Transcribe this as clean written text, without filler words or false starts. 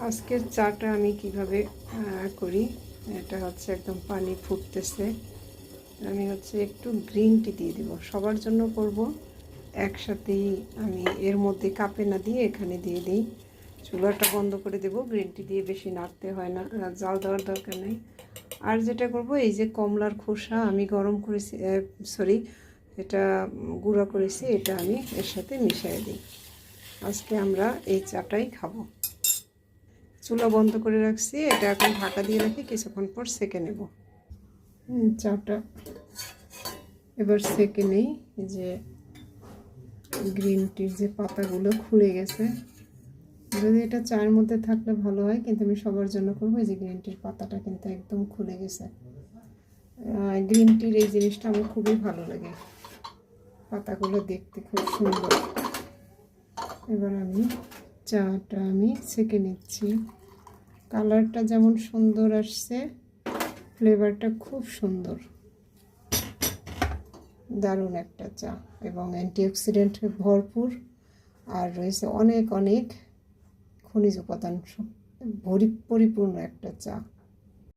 আজকের চাটা আমি কিভাবে করি, এটা হচ্ছে একদম পানি ফুটতেছে। আমি হচ্ছে একটু গ্রিন টি দিয়ে দিব, সবার জন্য করব। একসাথেই আমি এর মধ্যে কাপে না দিয়ে এখানে দিয়ে দিই। চুলাটা বন্ধ করে দেব, গ্রিন টি দিয়ে বেশি নাড়তে হয় না, জাল দেওয়ার দরকার নেই। আর যেটা করব, এই যে কমলার খোসা আমি গরম করেছি, এটা গুঁড়া করেছি, এটা আমি এর সাথে মিশিয়ে দিই। আজকে আমরা এই চাটাই খাবো। চুলা বন্ধ করে রাখছি, এটা এখন ঢাকা দিয়ে রাখি, কিছুক্ষণ পর সেঁকে নেব। চাটা এবার সেঁকে নেই। এই যে গ্রিন টির যে পাতাগুলো খুলে গেছে, যদি এটা চায়ের মধ্যে থাকলে ভালো হয়, কিন্তু আমি সবার জন্য করবো। এই যে গ্রিন টির পাতাটা কিন্তু একদম খুলে গেছে। গ্রিন টির এই জিনিসটা আমার খুবই ভালো লাগে, পাতাগুলো দেখতে খুব সুন্দর। এবার চাটা আমি সেঁকে নিচ্ছি। কালারটা যেমন সুন্দর আসছে, ফ্লেভারটা খুব সুন্দর, দারুণ একটা চা, এবং অ্যান্টিঅক্সিডেন্টে ভরপুর। আর রয়েছে অনেক অনেক খনিজ উপাদান, পরিপূর্ণ একটা চা।